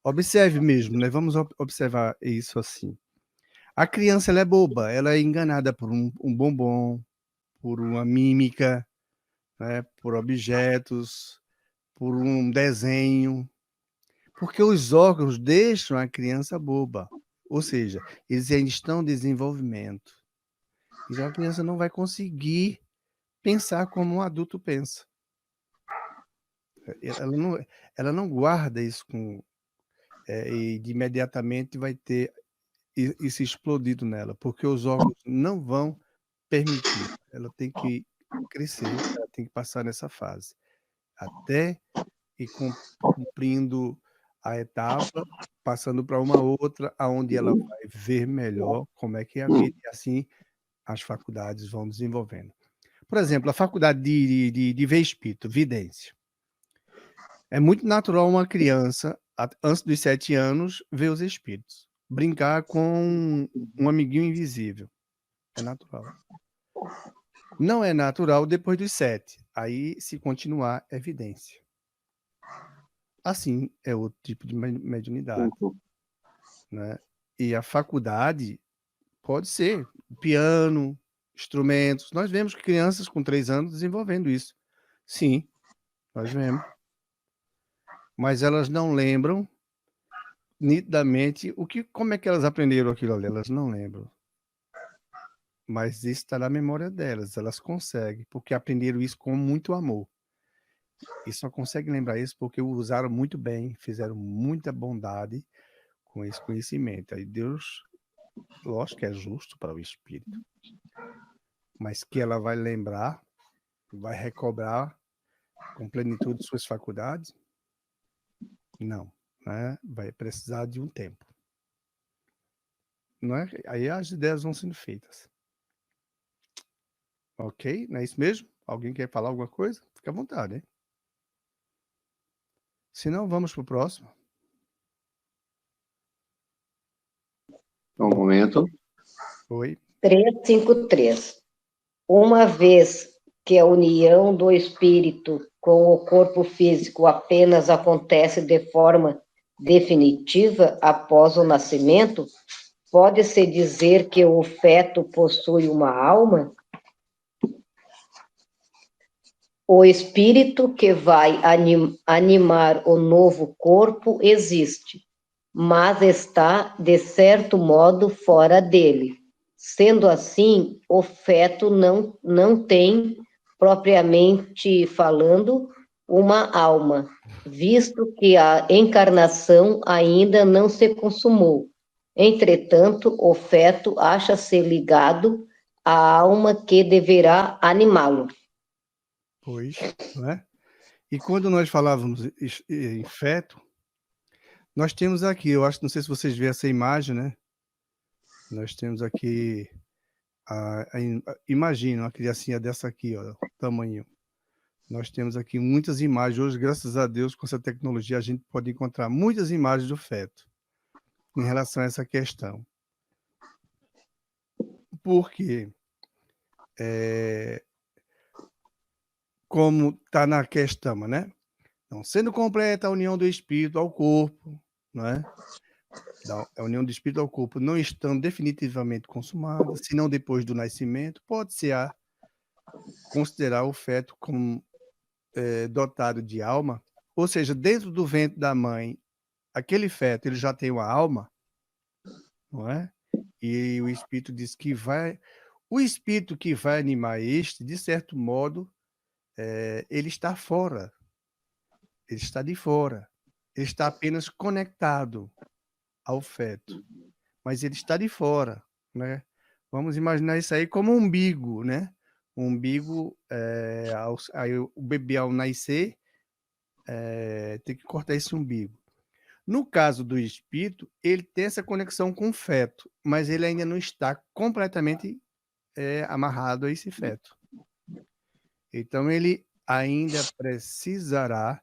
Observe mesmo, né? Vamos observar isso assim. A criança, ela é boba, ela é enganada por um bombom, por uma mímica, né? Por objetos, por um desenho, porque os órgãos deixam a criança boba. Ou seja, eles ainda estão em desenvolvimento. Então a criança não vai conseguir pensar como um adulto pensa. Ela não guarda isso e de imediatamente vai ter isso explodido nela, porque os órgãos não vão permitir. Ela tem que crescer, ela tem que passar nessa fase, até ir cumprindo a etapa, passando para uma outra, aonde ela vai ver melhor como é que é a vida, e assim as faculdades vão desenvolvendo. Por exemplo, a faculdade de ver espírito, vidência. É muito natural uma criança, antes dos 7 anos, ver os espíritos. Brincar com um amiguinho invisível. É natural. Não é natural depois dos 7. Aí, se continuar, é evidência. Assim, é outro tipo de mediunidade, né? E a faculdade pode ser piano, instrumentos. Nós vemos crianças com 3 anos desenvolvendo isso. Sim, nós vemos. Mas elas não lembram nitidamente como é que elas aprenderam aquilo ali. Elas não lembram. Mas isso está na memória delas. Elas conseguem, porque aprenderam isso com muito amor. E só conseguem lembrar isso porque usaram muito bem, fizeram muita bondade com esse conhecimento. Aí Deus, lógico que é justo para o espírito, mas que ela vai lembrar, vai recobrar com plenitude suas faculdades? Não, né? Vai precisar de um tempo. Não é? Aí as ideias vão sendo feitas. Ok? Não é isso mesmo? Alguém quer falar alguma coisa? Fica à vontade, hein? Se não, vamos para o próximo. Um momento. Oi. 353. Uma vez que a união do espírito com o corpo físico apenas acontece de forma definitiva após o nascimento, pode-se dizer que o feto possui uma alma? O espírito que vai animar o novo corpo existe, mas está, de certo modo, fora dele. Sendo assim, o feto não tem, propriamente falando, uma alma, visto que a encarnação ainda não se consumou. Entretanto, o feto acha-se ligado à alma que deverá animá-lo. Pois, não é? E quando nós falávamos em feto, nós temos aqui, eu acho, não sei se vocês vêem essa imagem, né? Nós temos aqui, imagina uma criancinha dessa aqui, ó, tamanho. Nós temos aqui muitas imagens. Hoje, graças a Deus, com essa tecnologia, a gente pode encontrar muitas imagens do feto em relação a essa questão. Porque, como está na questão, né? Então, sendo completa a união do espírito ao corpo, não é? A união do espírito ao corpo não estando definitivamente consumada, senão depois do nascimento, pode-se considerar o feto como dotado de alma, ou seja, dentro do ventre da mãe, aquele feto ele já tem uma alma, não é? E o espírito diz que o espírito que vai animar este, de certo modo, ele está fora, ele está de fora, ele está apenas conectado ao feto, mas ele está de fora, né? Vamos imaginar isso aí como um umbigo, né? O umbigo, aí o bebê ao nascer, tem que cortar esse umbigo. No caso do espírito, ele tem essa conexão com o feto, mas ele ainda não está completamente amarrado a esse feto. Então, ele ainda precisará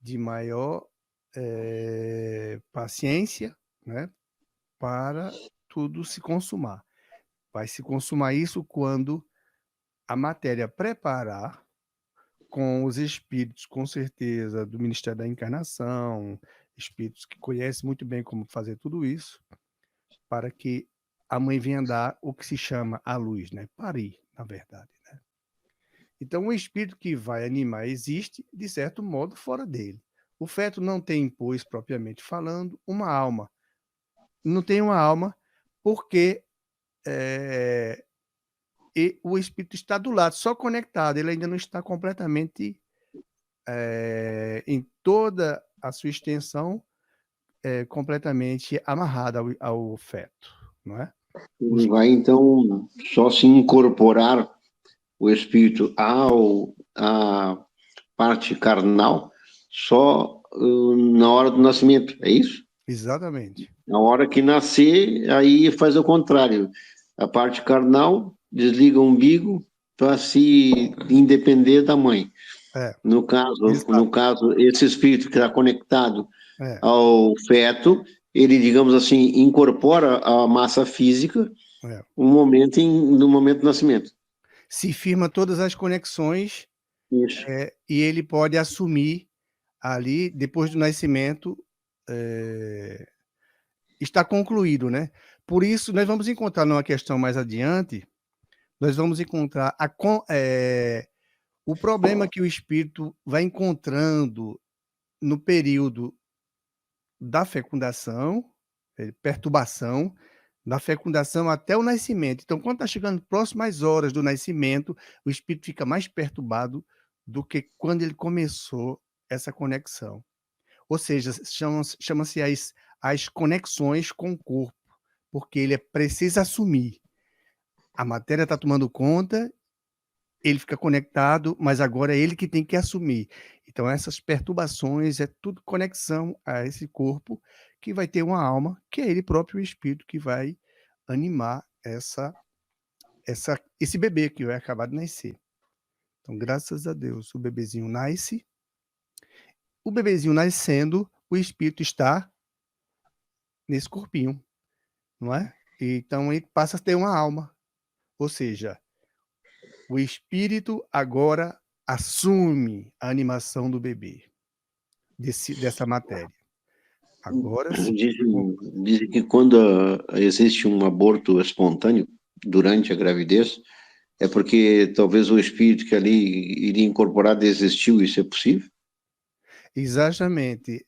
de maior paciência, né, para tudo se consumar. Vai se consumar isso quando a matéria preparar com os espíritos, com certeza, do Ministério da Encarnação, espíritos que conhecem muito bem como fazer tudo isso, para que a mãe venha dar o que se chama a luz, né? Parir, na verdade. Né? Então, o espírito que vai animar existe, de certo modo, fora dele. O feto não tem, pois, propriamente falando, uma alma. Não tem uma alma porque e o espírito está do lado, só conectado, ele ainda não está completamente em toda a sua extensão completamente amarrado ao feto, não é? Vai, então, só se incorporar o espírito à parte carnal só na hora do nascimento, é isso? Exatamente. Na hora que nascer, aí faz o contrário. A parte carnal desliga o umbigo para se independer da mãe. É, No caso, exato. esse espírito que está conectado É, ao feto, ele, digamos assim, incorpora a massa física é. no momento do nascimento. Se firma todas as conexões Isso. e ele pode assumir ali, depois do nascimento, está concluído, né? Por isso, nós vamos encontrar numa questão mais adiante, nós vamos encontrar o problema que o espírito vai encontrando no período da fecundação, perturbação, da fecundação até o nascimento. Então, quando está chegando próximas horas do nascimento, o espírito fica mais perturbado do que quando ele começou essa conexão. Ou seja, chama-se as conexões com o corpo, porque ele precisa assumir. A matéria está tomando conta, ele fica conectado, mas agora é ele que tem que assumir. Então, essas perturbações é tudo conexão a esse corpo que vai ter uma alma, que é ele próprio, o espírito, que vai animar esse bebê que vai acabar de nascer. Então, graças a Deus, o bebezinho nasce. O bebezinho nascendo, o espírito está nesse corpinho, não é? Então, ele passa a ter uma alma. Ou seja, o espírito agora assume a animação do bebê, dessa matéria. Agora sim. Dizem que quando existe um aborto espontâneo durante a gravidez, é porque talvez o espírito que ali iria incorporar desistiu, isso é possível? Exatamente.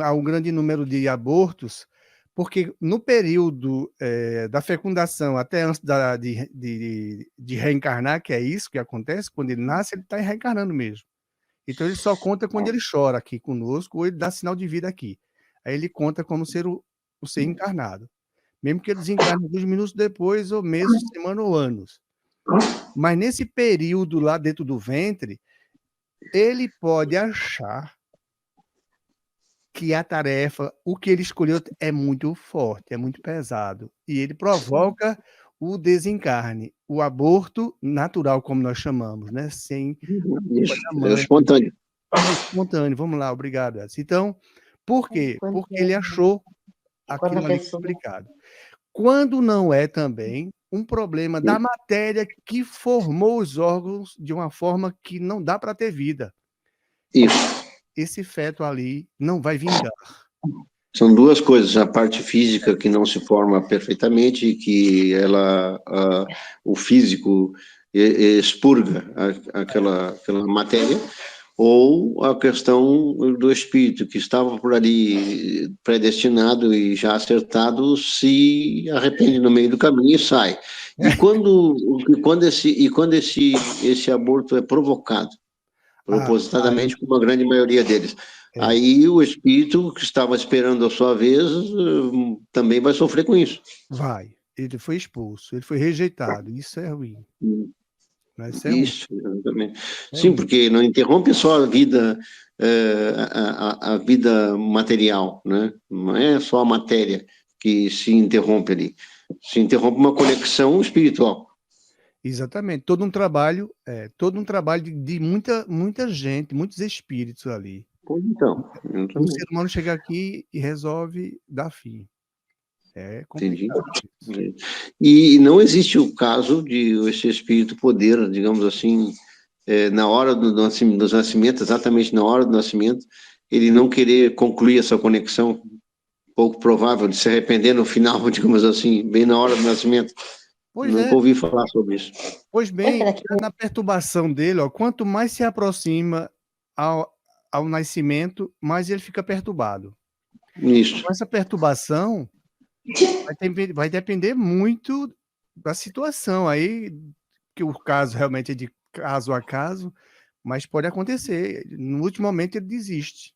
Há um grande número de abortos, porque no período da fecundação, até antes de reencarnar, que é isso que acontece, quando ele nasce, ele está reencarnando mesmo. Então ele só conta quando ele chora aqui conosco, ou ele dá sinal de vida aqui. Aí ele conta como ser o ser encarnado. Mesmo que ele desencarne alguns minutos depois, ou meses, semanas ou anos. Mas nesse período lá dentro do ventre, ele pode achar que a tarefa, o que ele escolheu é muito forte, é muito pesado, e ele provoca o desencarne, o aborto natural, como nós chamamos, né? Sem a culpa Isso, da é mãe. espontâneo. É espontâneo, vamos lá, obrigado, Edson. Então, por quê? Porque ele achou aquilo ali complicado. Quando não é também um problema da matéria que formou os órgãos de uma forma que não dá para ter vida. Isso. Esse feto ali não vai vingar. São duas coisas, a parte física que não se forma perfeitamente, que o físico expurga aquela matéria, ou a questão do espírito, que estava por ali predestinado e já acertado, se arrepende no meio do caminho e sai. E quando esse aborto é provocado, propositadamente, como a grande maioria deles, aí o espírito que estava esperando a sua vez também vai sofrer com isso. Vai. Ele foi expulso, ele foi rejeitado. Isso é ruim. Isso é Isso, exatamente. É Sim, ruim. porque não interrompe só a vida, a vida material, né? Não é só a matéria que se interrompe ali. Se interrompe uma conexão espiritual. Exatamente. Todo um trabalho de muita gente, muitos espíritos ali. Pois então, O exatamente. ser humano chega aqui e resolve dar fim. É Entendi. complicado isso. E não existe o caso de esse espírito poder, digamos assim, na hora do nascimento, exatamente na hora do nascimento, ele não querer concluir essa conexão, pouco provável de se arrepender no final, digamos assim, bem na hora do nascimento. Pois é. Nunca ouvi falar sobre isso. Pois bem, na perturbação dele, ó, quanto mais se aproxima ao nascimento, mais ele fica perturbado. Isso. Com essa perturbação, vai depender muito da situação aí, que o caso realmente é de caso a caso, mas pode acontecer. No último momento ele desiste.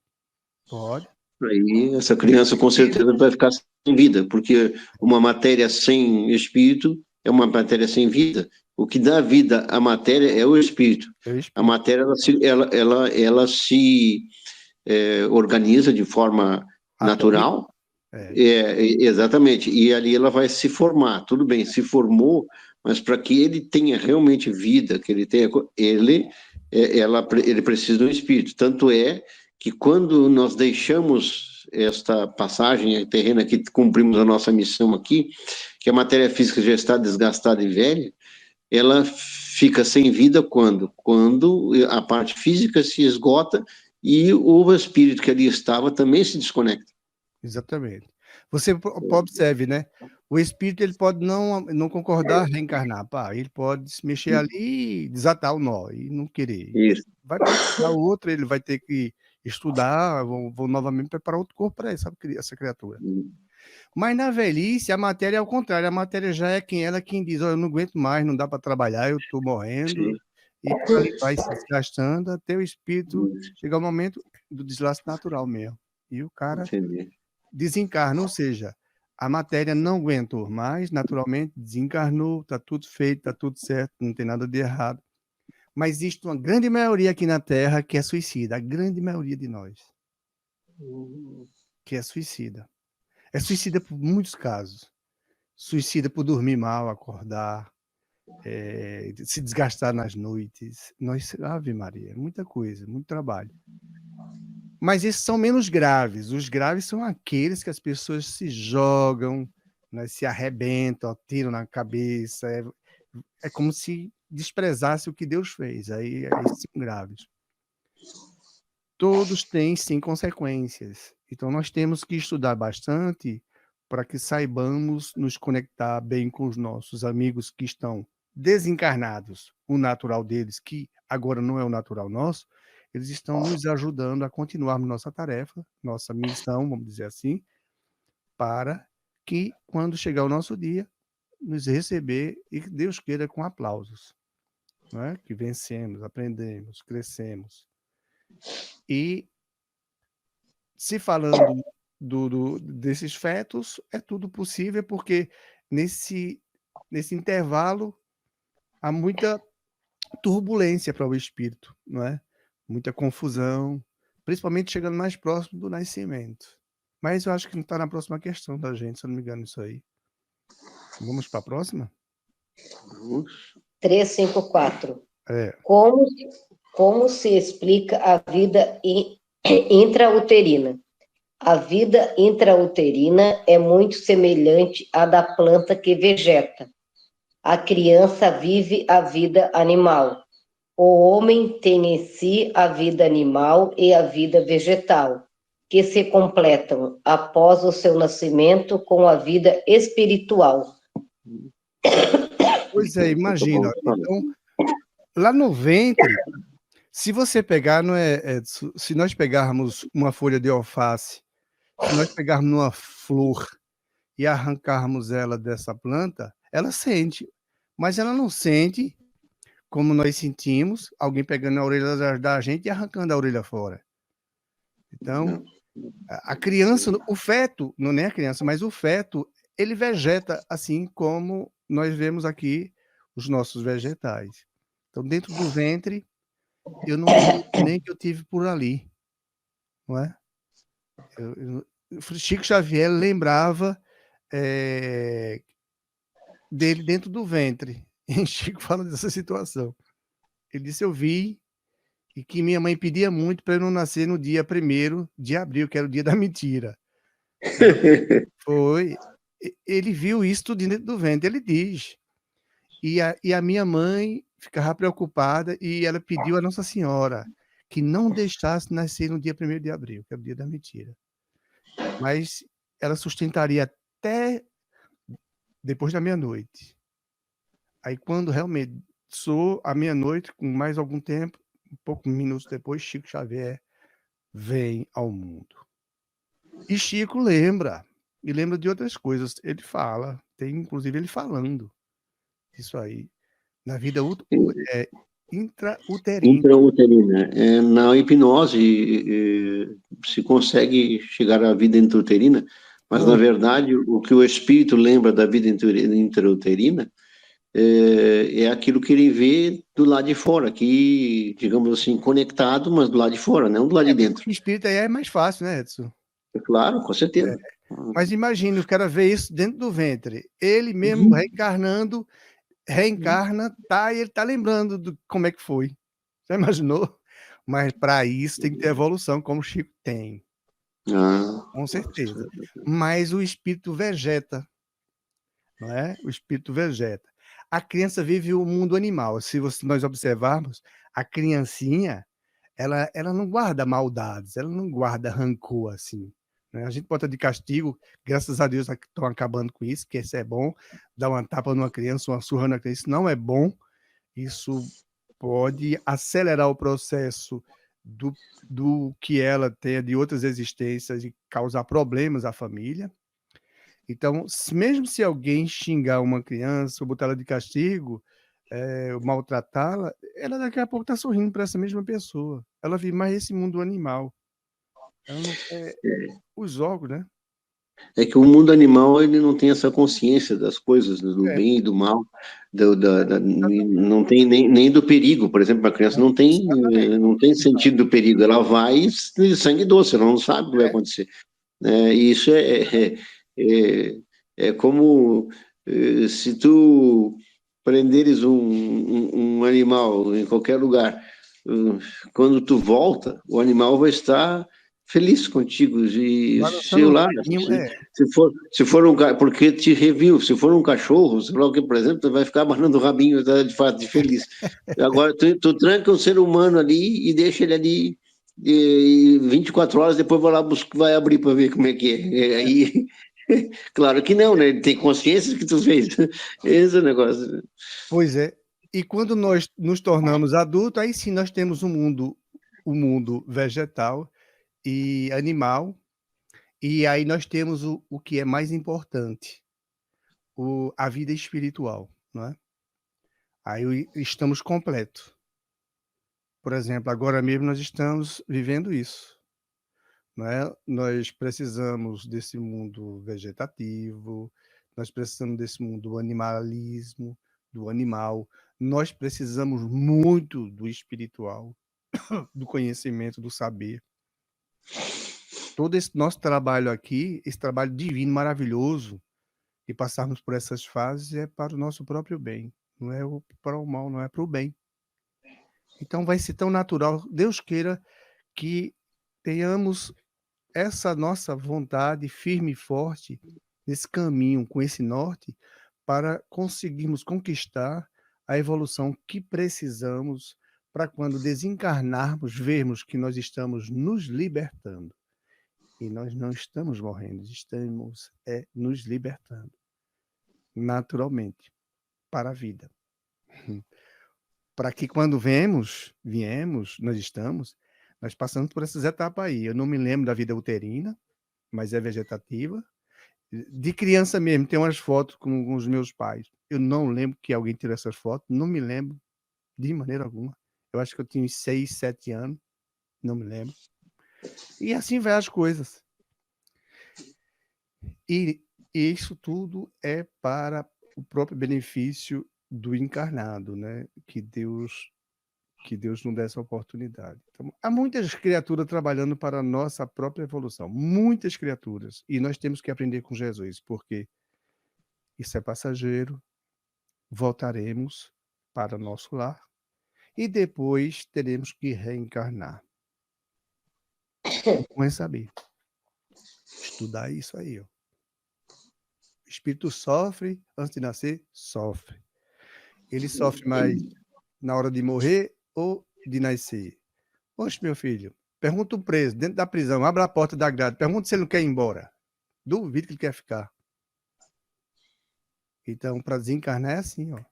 Pode. Aí essa criança com certeza vai ficar sem vida, porque uma matéria sem espírito é uma matéria sem vida. O que dá vida à matéria é o espírito. A matéria ela se organiza de forma natural. Exatamente. E ali ela vai se formar. Tudo bem, se formou, mas para que ele tenha realmente vida, que ele tenha, ele precisa do espírito. Tanto é que quando nós deixamos esta passagem terrena aqui, cumprimos a nossa missão aqui, que a matéria física já está desgastada e velha, ela fica sem vida quando a parte física se esgota e o espírito que ali estava também se desconecta. Exatamente. Você observe, né? O espírito ele pode não concordar, reencarnar, pá, ele pode se mexer ali e desatar o nó e não querer. Isso. Vai procurar outro, ele vai ter que estudar, vou novamente preparar outro corpo para essa criatura. Mas na velhice, a matéria é ao contrário, a matéria já é quem diz, eu não aguento mais, não dá para trabalhar, eu estou morrendo. Sim. E por ali vai se desgastando até o espírito chegar ao momento do deslace natural mesmo. E o cara desencarna, ou seja, a matéria não aguentou mais, naturalmente desencarnou, está tudo feito, está tudo certo, não tem nada de errado. Mas existe uma grande maioria aqui na Terra que é suicida, a grande maioria de nós. Que é suicida. É suicida por muitos casos. Suicida por dormir mal, acordar. se desgastar nas noites. Ave Maria, muita coisa, muito trabalho. Mas esses são menos graves. Os graves são aqueles que as pessoas se jogam, né, se arrebentam, tiram na cabeça. É como se desprezasse o que Deus fez. Aí são graves. Todos têm, sim, consequências. Então, nós temos que estudar bastante para que saibamos nos conectar bem com os nossos amigos que estão desencarnados, o natural deles, que agora não é o natural nosso, eles estão nos ajudando a continuarmos nossa tarefa, nossa missão, vamos dizer assim, para que, quando chegar o nosso dia, nos receber e que Deus queira com aplausos, não é? Que vencemos, aprendemos, crescemos. E, se falando desses fetos, é tudo possível, porque nesse intervalo há muita turbulência para o espírito, não é? Muita confusão, principalmente chegando mais próximo do nascimento. Mas eu acho que não está na próxima questão da gente, se eu não me engano, isso aí. Vamos para a próxima? 354. Como se explica a vida intrauterina? A vida intrauterina é muito semelhante à da planta que vegeta. A criança vive a vida animal. O homem tem em si a vida animal e a vida vegetal, que se completam após o seu nascimento com a vida espiritual. Pois é, imagina. Então, lá no ventre, se você pegar, se nós pegarmos uma folha de alface, se nós pegarmos uma flor e arrancarmos ela dessa planta, ela sente, mas ela não sente como nós sentimos, alguém pegando a orelha da gente e arrancando a orelha fora. Então, a criança, o feto, não é a criança, mas o feto, ele vegeta assim como nós vemos aqui os nossos vegetais. Então, dentro do ventre, eu não digo nem que eu tive por ali, não é? Chico Xavier lembrava dele dentro do ventre. E Chico fala dessa situação. Ele disse, eu vi, e que minha mãe pedia muito para eu não nascer no dia 1º de abril, que era o dia da mentira. Foi. Ele viu isso tudo dentro do ventre, ele diz. E a minha mãe ficava preocupada e ela pediu a Nossa Senhora que não deixasse nascer no dia 1º de abril, que era o dia da mentira. Mas ela sustentaria até depois da meia-noite. Aí, quando realmente soou a meia-noite, com mais algum tempo, poucos minutos depois, Chico Xavier vem ao mundo. E Chico lembra, e lembra de outras coisas. Ele fala, tem inclusive ele falando isso aí, na vida intrauterina. Intrauterina. Na hipnose se consegue chegar à vida intrauterina, mas na verdade o que o espírito lembra da vida intrauterina é aquilo que ele vê do lado de fora, que, digamos assim, conectado, mas do lado de fora, não do lado de dentro. O espírito aí é mais fácil, né, Edson? Claro, com certeza. Mas imagine, o cara vê isso dentro do ventre, ele mesmo reencarna, e ele tá lembrando de como é que foi. Já imaginou? Mas para isso tem que ter evolução, como o Chico tem. Com certeza. Mas o espírito vegeta, não é? O espírito vegeta. A criança vive o mundo animal. Se nós observarmos, a criancinha, ela não guarda maldades, ela não guarda rancor assim. Né? A gente bota de castigo, graças a Deus estão acabando com isso, que isso é bom, dar uma tapa numa criança, uma surra na criança, isso não é bom, isso pode acelerar o processo do que ela tenha de outras existências e causar problemas à família. Então, mesmo se alguém xingar uma criança ou botar ela de castigo, maltratá-la, ela daqui a pouco está sorrindo para essa mesma pessoa. Ela vive mais esse mundo animal. Ela não quer os órgãos, né? É que o mundo animal ele não tem essa consciência das coisas, do bem e do mal, não tem nem do perigo. Por exemplo, a criança não tem sentido do perigo, ela vai de sangue doce, ela não sabe o que vai acontecer. Isso é como se tu prenderes um animal em qualquer lugar, quando tu volta, o animal vai estar feliz contigo e sei lá, se for porque te reviu, se for um cachorro, sei lá o que, por exemplo, tu vai ficar abanando o rabinho de fato de feliz. Agora tu tranca um ser humano ali e deixa ele ali e 24 horas depois vai abrir para ver como é que é. Aí claro que não, né? Ele tem consciência que tu fez. Esse é o negócio. Pois é. E quando nós nos tornamos adultos, aí sim nós temos o mundo vegetal e animal, e aí nós temos o que é mais importante, a vida espiritual, não é? Aí estamos completos. Por exemplo, agora mesmo nós estamos vivendo isso, não é? Nós precisamos desse mundo vegetativo, nós precisamos desse mundo do animalismo, do animal, nós precisamos muito do espiritual, do conhecimento, do saber. Todo esse nosso trabalho aqui, esse trabalho divino, maravilhoso, e passarmos por essas fases é para o nosso próprio bem, não é para o mal, não é para o bem. Então vai ser tão natural, Deus queira que tenhamos essa nossa vontade firme e forte nesse caminho, com esse norte, para conseguirmos conquistar a evolução que precisamos para quando desencarnarmos, vermos que nós estamos nos libertando. E nós não estamos morrendo, estamos nos libertando naturalmente para a vida. Para que quando viemos, nós passamos por essas etapas aí. Eu não me lembro da vida uterina, mas é vegetativa. De criança mesmo, tem umas fotos com os meus pais. Eu não lembro que alguém tirou essas fotos, não me lembro de maneira alguma. Eu acho que eu tinha 6, 7 anos, não me lembro. E assim vai as coisas. E isso tudo é para o próprio benefício do encarnado, né? Que Deus nos dê essa oportunidade. Então, há muitas criaturas trabalhando para a nossa própria evolução, muitas criaturas, e nós temos que aprender com Jesus, porque isso é passageiro, voltaremos para nosso lar e depois teremos que reencarnar. Não é saber. Estudar isso aí, ó. O espírito sofre antes de nascer, sofre. Ele sofre mais na hora de morrer ou de nascer? Poxa, meu filho, pergunta o preso, dentro da prisão, abre a porta da grade, pergunta se ele não quer ir embora. Duvido que ele quer ficar. Então, para desencarnar é assim, ó.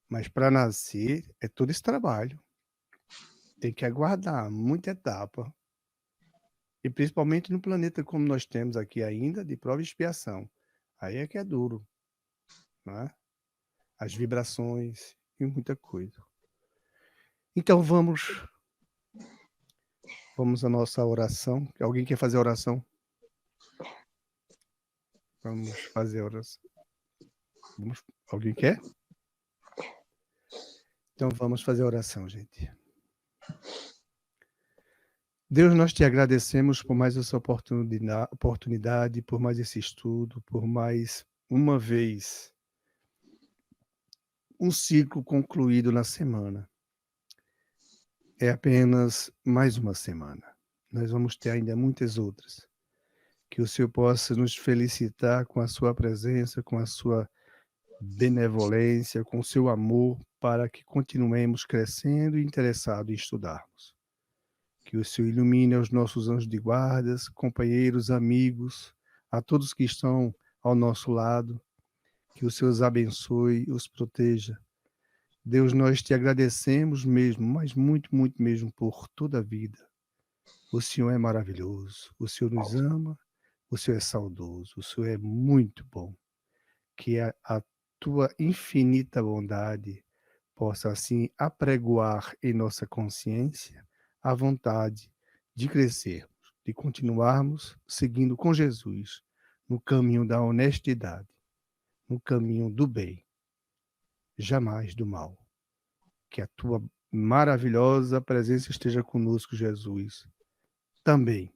Mas para nascer é todo esse trabalho. Tem que aguardar muita etapa. E principalmente no planeta como nós temos aqui ainda, de prova e expiação. Aí é que é duro, né? As vibrações e muita coisa. Então vamos à nossa oração. Alguém quer fazer a oração? Vamos fazer a oração. Alguém quer? Então vamos fazer a oração, gente. Deus, nós te agradecemos por mais essa oportunidade, por mais esse estudo, por mais uma vez um ciclo concluído na semana. É apenas mais uma semana. Nós vamos ter ainda muitas outras. Que o Senhor possa nos felicitar com a sua presença, com a sua benevolência, com o seu amor, para que continuemos crescendo e interessados em estudarmos. Que o Senhor ilumine os nossos anjos de guardas, companheiros, amigos, a todos que estão ao nosso lado. Que o Senhor os abençoe e os proteja. Deus, nós te agradecemos mesmo, mas muito, muito mesmo por toda a vida. O Senhor é maravilhoso, o Senhor nos ama, o Senhor é saudoso, o Senhor é muito bom. Que a tua infinita bondade possa assim apregoar em nossa consciência a vontade de crescermos, de continuarmos seguindo com Jesus no caminho da honestidade, no caminho do bem, jamais do mal. Que a tua maravilhosa presença esteja conosco, Jesus, também